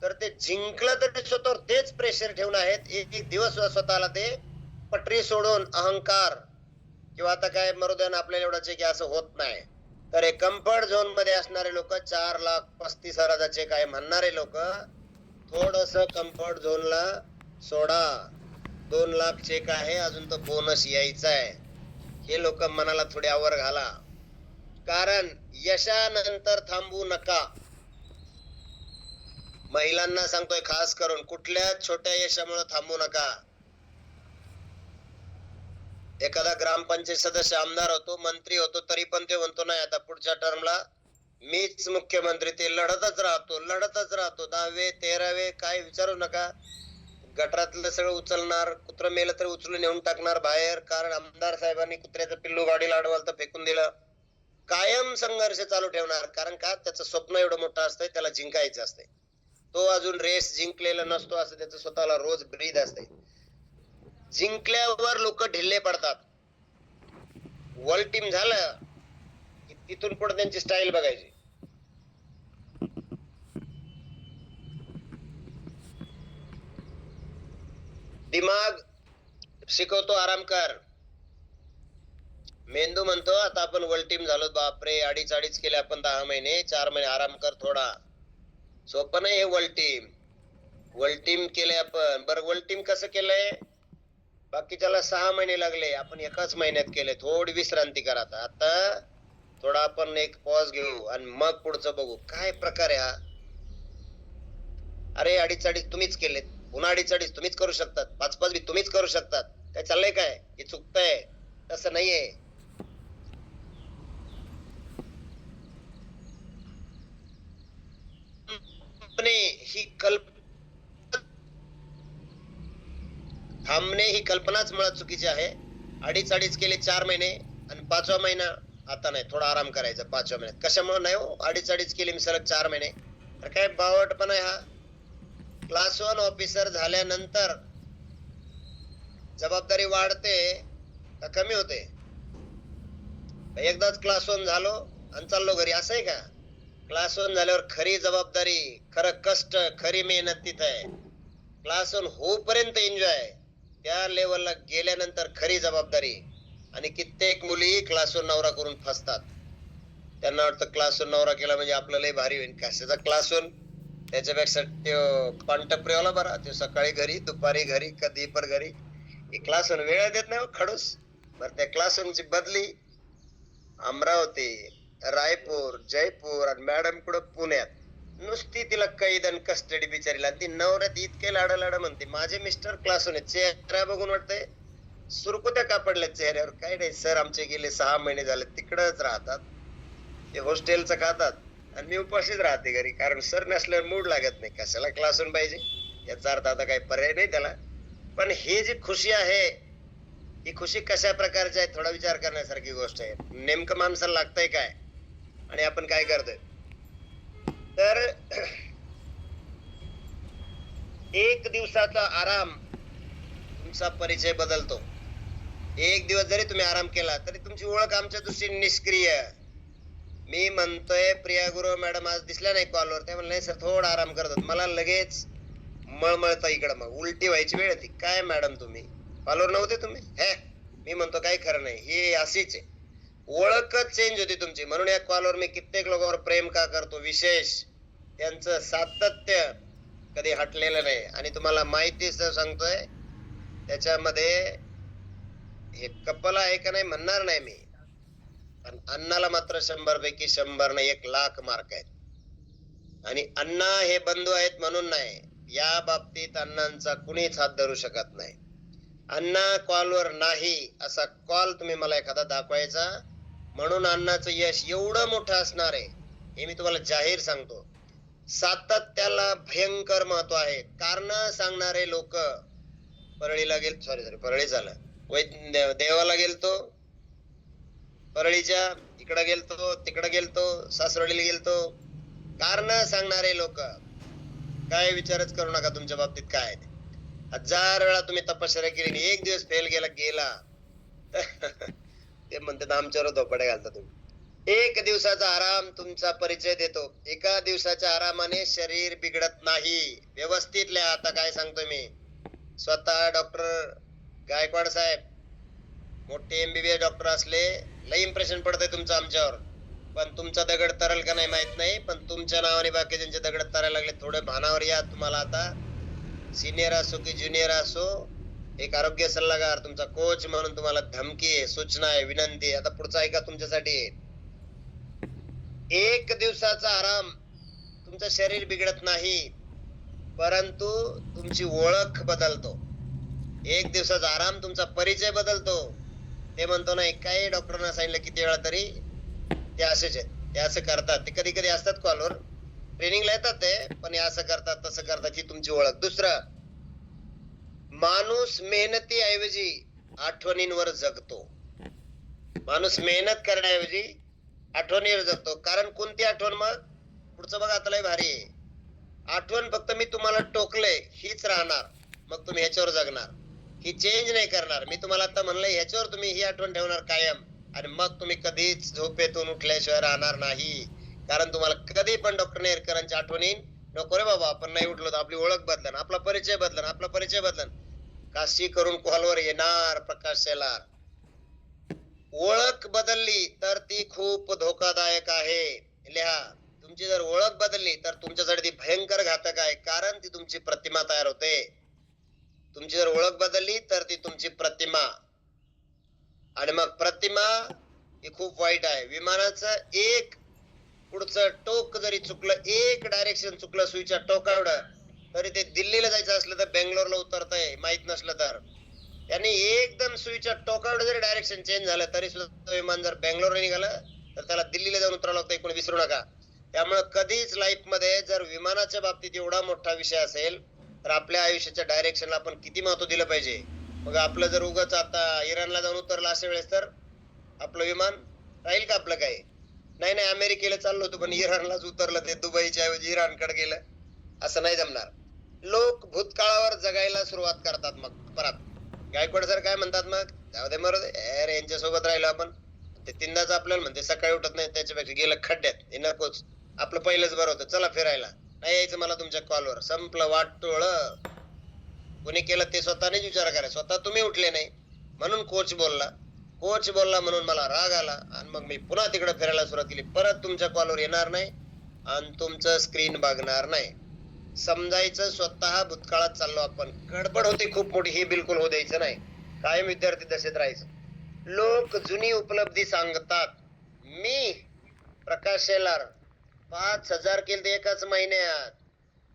तर ते जिंकलं तर ते स्वतःवर तेच प्रेशर ठेवून आहेत. एक दिवस स्वतःला ते पटरी सोडून अहंकार किंवा आता काय मरुद्यान आपल्याला एवढाच की असं होत नाही. तर हे कम्फर्ट झोन मध्ये असणारे लोक, 4,35,000 काय म्हणणारे लोक, थोडस कम्फर्ट झोनला सोडा. 2 लाख चेक आहे, अजून तो बोनस यायचा आहे. हे लोक मनाला थोडे आवर घाला, कारण यशानंतर थांबू नका. महिलांना सांगतोय खास करून, कुठल्या छोट्या यशामुळे थांबू नका. एखादा ग्रामपंचायत सदस्य, आमदार होतो, मंत्री होतो, तरी पण ते म्हणतो नाही आता पुढच्या टर्मला मीच मुख्यमंत्री. ते लढतच राहतो 10वे 13वे काय विचारू नका. गटरातलं सगळं उचलणार, कुत्र मेलं तर उचलून नेऊन टाकणार बाहेर, कारण आमदार साहेबांनी कुत्र्याचं पिल्लू गाडीला अडवाल तर फेकून दिलं. कायम संघर्ष चालू ठेवणार, कारण का, त्याचं स्वप्न एवढं मोठं असतंय, त्याला जिंकायचं असतंय. तो अजून रेस जिंकलेला नसतो, असं त्याचं स्वतःला रोज ब्रीद असते. जिंकल्यावर लोक ढिल्ले पडतात. वर्ल्ड टीम झालं की तिथून पुढे त्यांची स्टाईल बघायची. दिमाग शिकवतो आराम कर. मेंदू म्हणतो आता आपण वर्ल्ड टीम झालो, बापरे अडीच केले आपण 10 महिने 4 महिने आराम कर थोडा. सोपं नाही हे वर्ल्ड टीम केले आपण. बरं वर्ल्ड टीम कसं केलंय, बाकीच्याला 6 महिने लागले, आपण 1च महिन्यात केले. थोडी विश्रांती करा. आता थोडा आपण एक पॉज घेऊ आणि मग पुढचं बघू काय प्रकार आहे हा. अरे अडीच तुम्हीच केलेत, पुन्हा अडीच तुम्हीच करू शकतात, पाच बी तुम्हीच करू शकतात. काय चाललंय काय, हे चुकतंय. तसं नाहीये. ही थांबणे ही कल्पनाच मुळात चुकीची आहे. अडीच केले 4 महिने आणि 5वा महिना आता नाही, थोडा आराम करायचा 5व्या महिन्यात. कशामुळे नाही हो, अडीच केले मी सलग 4 महिने. तर काय बावटपणा आहे हा. क्लास 1 ऑफिसर झाल्यानंतर जबाबदारी वाढते का कमी होते? एकदाच क्लास 1 झालो आणि चाललो घरी, असं आहे का? क्लास 1 झाल्यावर खरी जबाबदारी, खरं कष्ट, खरी मेहनत तिथं आहे. क्लास 1 होईपर्यंत एन्जॉय, त्या लेवलला गेल्यानंतर खरी जबाबदारी. आणि कित्येक मुली क्लास 1 नवरा करून फसतात. त्यांना वाटतं क्लास 1 नवरा केला म्हणजे आपलं लय भारी होईल. कशाचा क्लास 1? त्याच्यापेक्षा तो पांटप्रियाला बरा, तो सकाळी घरी, दुपारी घरी, कधी पण घरी. क्लास 1 वेळ देत नाही हो खडूस. बरं, त्या क्लास 1 ची बदली अमरावती, रायपूर, जयपूर आणि मॅडम कुठं पुण्यात. नुसती तिला कैद आणि कस्टडी बिचारीला. ती नवऱ्यात इतके लाड म्हणते, माझे मिस्टर क्लास 1 चेहरा बघून वाटतंय सुरकुत्या कापडल्या चेहऱ्यावर. काय नाही सर, आमचे गेले 6 महिने झाले तिकडच राहतात, ते हॉस्टेलचं खातात आणि मी उपाशीच राहते घरी, कारण सर नसल्यावर मूड लागत नाही. कशाला क्लास 1 पाहिजे, याचा अर्थ आता काही पर्याय नाही त्याला. पण ही जी खुशी आहे, ही खुशी कशा प्रकारची आहे, थोडा विचार करण्यासारखी गोष्ट आहे. नेमकं माणसाला लागतंय काय आणि आपण काय करतोय. तर एक दिवसाचा आराम तुमचा परिचय बदलतो. एक दिवस जरी तुम्ही आराम केला तरी तुमची ओळख आमच्या दृष्टीने निष्क्रिय. मी म्हणतोय प्रिया गुरु मॅडम आज दिसल्या नाही कॉलवर, ते म्हणले नाही सर थोडा आराम करतात. मला लगेच मळमळतं इकडं, मग उलटी व्हायची वेळ येते. काय मॅडम तुम्ही कॉलवर नव्हते तुम्ही? हे मी म्हणतो काही खरं नाही, ही अशीच आहे. ओळखच चेंज होती तुमची. म्हणून या कॉलवर मी कित्येक लोकांवर प्रेम का करतो, विशेष त्यांचं सातत्य कधी हटलेलं नाही. आणि तुम्हाला माहितीच सांगतोय, त्याच्यामध्ये हे कपल आहे का नाही म्हणणार नाही मी, पण अण्णाला मात्र 100 पैकी 100 नाही, 1,00,000 मार्क आहेत. आणि अण्णा हे बंधू आहेत म्हणून नाही, या बाबतीत अण्णांचा कुणीच हात धरू शकत नाही. अण्णा कॉलवर नाही असा कॉल तुम्ही मला एखादा दाखवायचा, म्हणून अण्णाचं यश एवढं मोठं असणार आहे हे मी तुम्हाला जाहीर सांगतो. सातत्याला भयंकर महत्व आहे. कारण सांगणारे लोक, परळीला परळी झालं, देवाला गेलतो, परळीच्या इकडं गेलतो, तिकडं गेलतो, सासवडीला गेलतो. कारण सांगणारे लोक काय विचारच करू नका तुमच्या बाबतीत काय आहे. 1000 वेळा तुम्ही तपश्चर्या केली, एक दिवस फेल गेला ते म्हणतात आमच्यावर धोपडे घालता तुम्ही. एक दिवसाचा आराम तुमचा परिचय देतो. एका दिवसाच्या आरामाने शरीर बिघडत नाही. व्यवस्थित लिहा आता काय सांगतोय मी. स्वतः डॉक्टर गायकवाड साहेब मोठे MBBS डॉक्टर असले, लई इम्प्रेशन पडतंय तुमचं आमच्यावर. पण तुमचा दगड तरल का नाही माहित नाही, पण तुमच्या नावाने बाकीच्यांचे दगड तरायला लागले. थोडे भानावर या. तुम्हाला आता सिनियर असो की ज्युनियर असो, एक आरोग्य सल्लागार, तुमचा कोच म्हणून तुम्हाला धमकी आहे, सूचना आहे, विनंती आहे. आता पुढचा ऐका तुमच्यासाठी. एक दिवसाचा आराम तुमचं शरीर बिघडत नाही, परंतु तुमची ओळख बदलतो. एक दिवसाचा आराम तुमचा परिचय बदलतो. ते म्हणतो नाही काही डॉक्टरांना सांगितलं किती वेळा तरी ते असेच आहेत, ते असं करतात, ते कधी कधी असतात कॉलवर, ट्रेनिंगला येतात ते, पण हे असं करतात तसं करतात, ही तुमची ओळख. दुसरं, माणूस मेहनती ऐवजी आठवणींवर जगतो. माणूस मेहनत करण्याऐवजी आठवणीवर जगतो. कारण कोणती आठवण? मग पुढचं बघा आता लय भारी आहे. आठवण फक्त मी तुम्हाला टोकलंय हीच राहणार, मग तुम्ही ह्याच्यावर जगणार, ही चेंज नाही करणार. मी तुम्हाला आता म्हणलंय ह्याच्यावर तुम्ही ही आठवण ठेवणार कायम, आणि मग तुम्ही कधीच झोपेतून उठल्याशिवाय राहणार नाही. कारण तुम्हाला कधी पण डॉक्टर नेरकरांची आठवणी नको रे बाबा, आपण नाही उठलो तर आपली ओळख बदलन, आपला परिचय बदलन. काशी करून कॉलवर येणार प्रकाश शेलार. ओळख बदलली तर ती खूप धोकादायक आहे. लिहा, तुमची जर ओळख बदलली तर तुमच्यासाठी ती भयंकर घातक आहे, कारण ती तुमची प्रतिमा तयार होते. तुमची जर ओळख बदलली तर ती तुमची प्रतिमा, आणि मग प्रतिमा ही खूप वाईट आहे. विमानाचं एक पुढचं टोक जरी चुकलं, एक डायरेक्शन चुकलं सुईच्या टोका एवढं, तरी ते दिल्लीला जायचं असलं तर बेंगलोरला उतरतंय माहित नसलं तर. त्यांनी एकदम सुईच्या टोका एवढं जरी डायरेक्शन चेंज झालं तरी सुद्धा विमान जर बेंगलोरला निघालं तर त्याला दिल्लीला जाऊन उतरावं लागतं, कोणी विसरू नका. त्यामुळे कधीच लाईफ मध्ये जर विमानाच्या बाबतीत एवढा मोठा विषय असेल तर आपल्या आयुष्याच्या डायरेक्शनला आपण किती महत्व दिलं पाहिजे. मग आपलं जर उगाच आता इराणला जाऊन उतरलं अशा वेळेस तर आपलं विमान राहील का आपलं काही? नाही नाही, अमेरिकेला चाललो होतो पण इराणलाच उतरलं, ते दुबईच्या ऐवजी इराणकडे गेलं, असं नाही जमणार. लोक भूतकाळावर जगायला सुरुवात करतात. मग परत गायकवाड सर काय म्हणतात, मग जाऊ दे मरू दे अरे यांच्या सोबत राहिलो आपण. ते तीनदाच आपल्याला म्हणते सकाळी उठत नाही, त्याच्यापेक्षा गेलं खड्ड्यात, हे नकोच, आपलं पहिलंच बरं होतं, चला फिरायला. नाही यायचं मला तुमच्या कॉलवर, संपलं वाटोळ. कोणी केलं ते स्वतःनेच विचार करा. स्वतः तुम्ही उठले नाही म्हणून कोच बोलला म्हणून मला राग आला आणि मग मी पुन्हा तिकडे फिरायला सुरुवात केली. परत तुमच्या कॉलवर येणार नाही आणि तुमचं स्क्रीन बघणार नाही. समजायचं स्वतः भूतकाळात चाललो आपण. गडबड होते खूप मोठी, हे बिलकुल होऊ द्यायचं नाही. कायम विद्यार्थी दशेत राहायचं. लोक जुनी उपलब्धी सांगतात. मी प्रकाश शेलार 5,000 केले एकाच महिन्यात.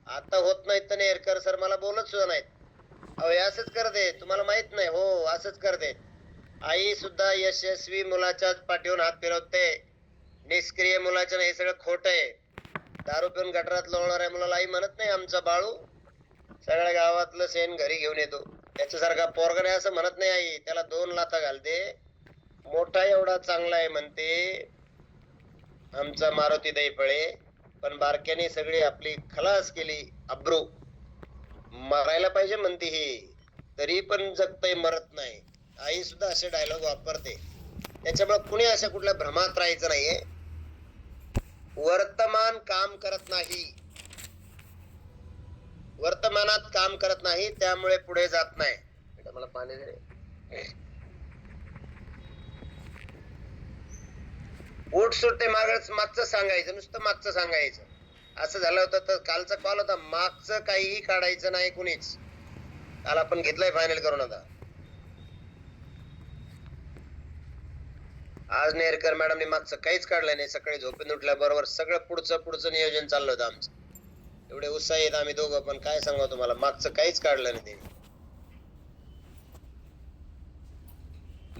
आता होत नाहीत तर नेरकर सर मला बोलत सुद्धा नाहीत. अहो असंच करते, तुम्हाला माहित नाही हो, असंच करते. आई सुद्धा यशस्वी मुलाच्याच पाठीवरून हात फिरवते, निष्क्रिय मुलाच्या हे सगळं खोट आहे. दारू पिऊन गटारात लोळणाऱ्या मुलाला आई म्हणत नाही आमचा बाळू. सगळ्या गावातलं शेण घरी घेऊन येतो. त्याच्यासारखा पोरगा नाही असं म्हणत नाही आई, त्याला 2 लाथा घालते. मोठा एवढा चांगला आहे म्हणते आमचा मारुती दैफळे, पण बारक्याने सगळी आपली खलास केली अब्रू. मरायला पाहिजे म्हणते ही, तरी पण जगतय, मरत नाही. आई सुद्धा असे डायलॉग वापरते. त्याच्यामुळे कुणी अशा कुठल्या भ्रमात राहायचं नाहीये. वर्तमान काम करत नाही, वर्तमानात काम करत नाही, त्यामुळे पुढे जात नाही. मला पाणी दे. उठ सुटते मागचं सांगायचं, नुसतं मागचं सांगायचं. असं झालं होतं तर कालचा कॉल होता, मागचं काहीही काढायचं नाही कुणीच. काल आपण घेतलंय फायनल करून. आता आज नेरकर मॅडमने मागचं काहीच काढलं नाही. सकाळी झोपेत उठल्याबरोबर सगळं पुढचं नियोजन चाललं होतं आमचं. एवढे उत्साही आहेत आम्ही दोघं, पण काय सांगा तुम्हाला, मागचं काहीच काढलं नाही त्यांनी.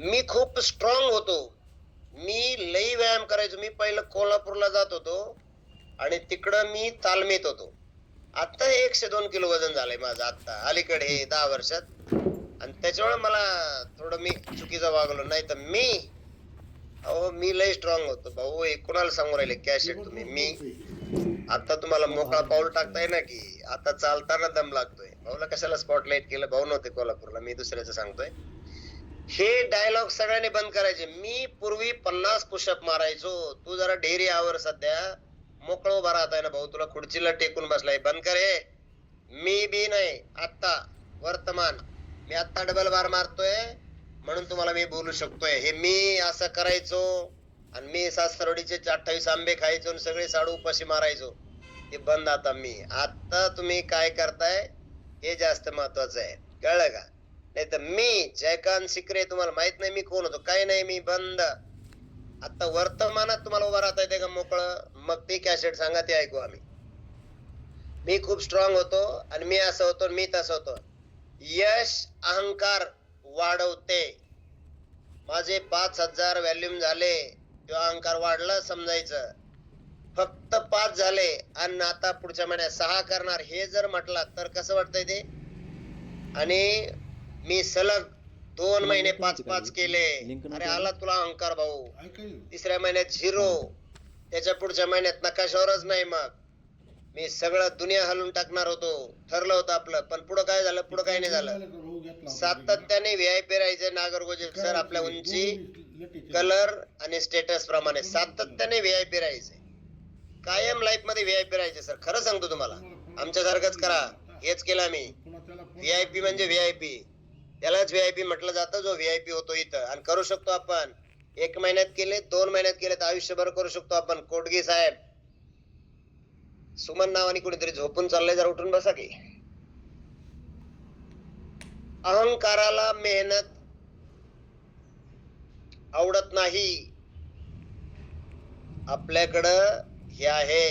मी खूप स्ट्रॉंग होतो, मी लई व्यायाम करायचो. मी पहिलं कोल्हापूरला जात होतो आणि तिकडं मी तालमीत होतो. आता 102 किलो वजन झालंय माझं आता अलीकडे 10 वर्षात. आणि त्याच्यामुळे मला थोडं मी चुकीचं वागलो. नाही तर मी लय स्ट्रॉंग होतो भाऊ. कोणाला सांगू राहिले कॅशेट तुम्ही? मी आता तुम्हाला मोकळा पाऊल टाकताय ना, की आता चालताना दम लागतोय. भाऊला कशाला स्पॉटलाइट केलं? भाऊ नव्हते कोल्हापूरला, मी दुसऱ्याचं सांगतोय. हे डायलॉग सगळ्यांनी बंद करायचे. मी पूर्वी 50 पुशअप मारायचो, तू जरा ढेरी आवर, सध्या मोकळं उभा राहताय ना भाऊ, तुला खुर्चीला टेकून बसलाय, बंद कर हे. मी बी नाही, आता वर्तमान. मी आता डबल बार मारतोय म्हणून तुम्हाला मी बोलू शकतोय. हे मी असं करायचो आणि मी सासरवडीचे 28 आंबे खायचो आणि सगळे साडू उपाशी मारायचो. ते बंद आता. आता तुम्ही काय करताय हे जास्त महत्वाचं आहे, कळलं का? नाही तर मी जयकांत शिकरे, तुम्हाला माहित नाही मी कोण होतो, काय नाही. मी बंद. आता वर्तमानात तुम्हाला उभा राहता येते का मोकळं? मग ते कॅसेट सांगा, ते ऐकू आम्ही. मी खूप स्ट्रॉंग होतो आणि मी असं होतो, मी तसं होतो. यश अहंकार वाढवते. माझे 5,000 व्हॅल्यूम झाले तेव्हा अहंकार वाढला समजायचं. फक्त 5 झाले आणि आता पुढच्या महिन्यात 6 करणार हे जर म्हटलं तर कसं वाटतंय ते? आणि मी सलग 2 महिने 5-5 केले. अरे आला तुला अहंकार भाऊ. तिसऱ्या महिन्यात 0, त्याच्या पुढच्या महिन्यात नकाशावरच नाही. मग मी सगळं दुनिया हलवून टाकणार होतो, ठरलं होतं आपलं. पण पुढं काय झालं? पुढं काही नाही झालं. सातत्याने व्हीआयपी राहायचे. नागरगोजे सर आपल्या उंची, कलर आणि स्टेटस प्रमाणे सातत्याने व्हीआयपी राहायचे. कायम लाईफ मध्ये व्हीआयपी राहायचे सर. खरं सांगतो तुम्हाला, आमच्यासारखंच करा. हेच केलं आम्ही. व्हीआयपी म्हणजे व्हीआयपी, त्यालाच व्हीआयपी म्हटलं जातं जो व्हीआयपी होतो इथं. आणि करू शकतो आपण. 1 महिन्यात केले, 2 महिन्यात केले, तर आयुष्यभर करू शकतो आपण. कोटगी साहेब, सुमन नावाने कोणीतरी झोपून चाललंय, जरा उठून बसा की. अहंकाराला मेहनत आवडत नाही. आपल्याकडं हे आहे,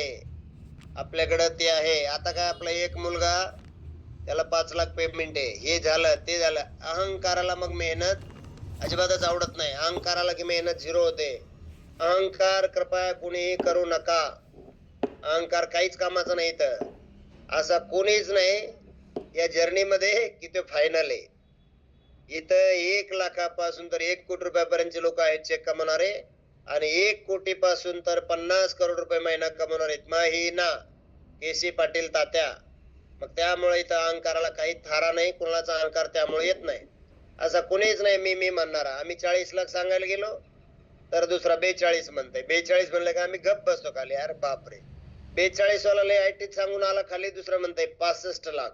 आपल्याकडं ते आहे. आता काय आपला एक मुलगा, त्याला 5 लाख पेमेंट आहे, हे झालं ते झालं. अहंकाराला मग मेहनत अजिबातच आवडत नाही. अहंकाराला की मेहनत झिरो होते. अहंकार कृपया कुणीही करू नका. अहंकार काहीच कामाचा नाही. तर असा कोणीच नाही या जर्नी मध्ये की ते फायनल आहे. इथं 1 लाखापासून तर 1 कोटी रुपयापर्यंतचे लोक आहेत चेक कमवणारे, आणि 1 कोटी पासून तर 50 करोड रुपये महिना कमवणार आहेत. महिना. केसी पाटील तात्या. मग त्यामुळे इथं अहंकाराला काही थारा नाही. कोणाचा अहंकार त्यामुळे येत नाही. असा कोणीच नाही मी म्हणणारा. आम्ही 40 लाख सांगायला गेलो तर दुसरा 42 म्हणतोय. 42 म्हणलं का आम्ही गप बसतो खाली. अरे बापरे, 42 वाला लय आयटीत सांगून आला खाली. दुसरा म्हणतोय 65 लाख,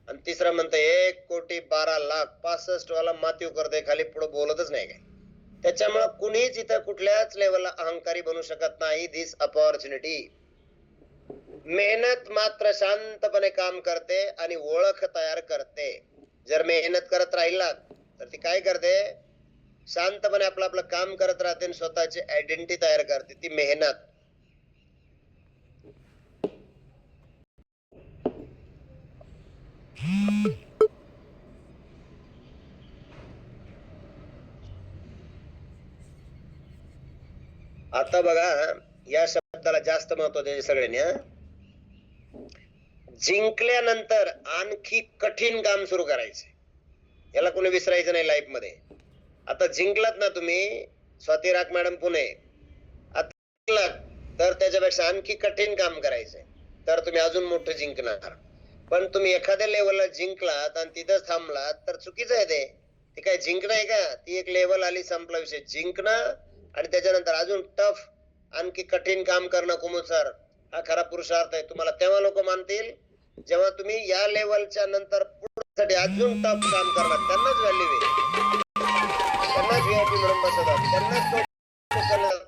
आणि तिसरा म्हणतोय 1 कोटी 12 लाख. 65 वाला मातीव करतोय खाली, पुढे बोलतच नाही काय. त्याच्यामुळे कुणीच इथं कुठल्याच लेवलला अहंकारी बनू शकत नाही. दिस अपॉर्च्युनिटी. मेहनत मात्र शांतपणे काम करते आणि ओळख तयार करते. जर मेहनत करत राहिलात तर ती काय करते, शांतपणे आपलं आपलं काम करत राहते आणि स्वतःची आयडेंटिटी तयार करते, ती मेहनत. आता बघा, या शब्दाला जास्त महत्व द्यायचे सगळ्यांनी. जिंकल्यानंतर आणखी कठीण काम सुरू करायचे. याला कोणी विसरायचं नाही लाईफ मध्ये. आता जिंकलात ना तुम्ही, स्वाती राख मॅडम पुणे, आता जिंकलात तर त्याच्यापेक्षा आणखी कठीण काम करायचंय, तर तुम्ही अजून मोठं जिंकणार. पण तुम्ही एखाद्या लेवलला जिंकलात आणि तिथंच थांबलात तर चुकीचं आहे ते. ती काय जिंकणं आहे का? ती एक लेवल आली, संपला विषय. जिंकणं आणि त्याच्यानंतर अजून टफ, आणखी कठीण काम करणं, कुमुद सर, हा खरा पुरुषार्थ आहे. तुम्हाला तेव्हा लोक मानतील जेव्हा तुम्ही या लेवलच्या नंतर पुढे अजून टफ काम करणार. त्यांनाच व्हॅल्यू आहे, त्यांनाच व्हीआयपी म्हणून बसवतात, त्यांनाच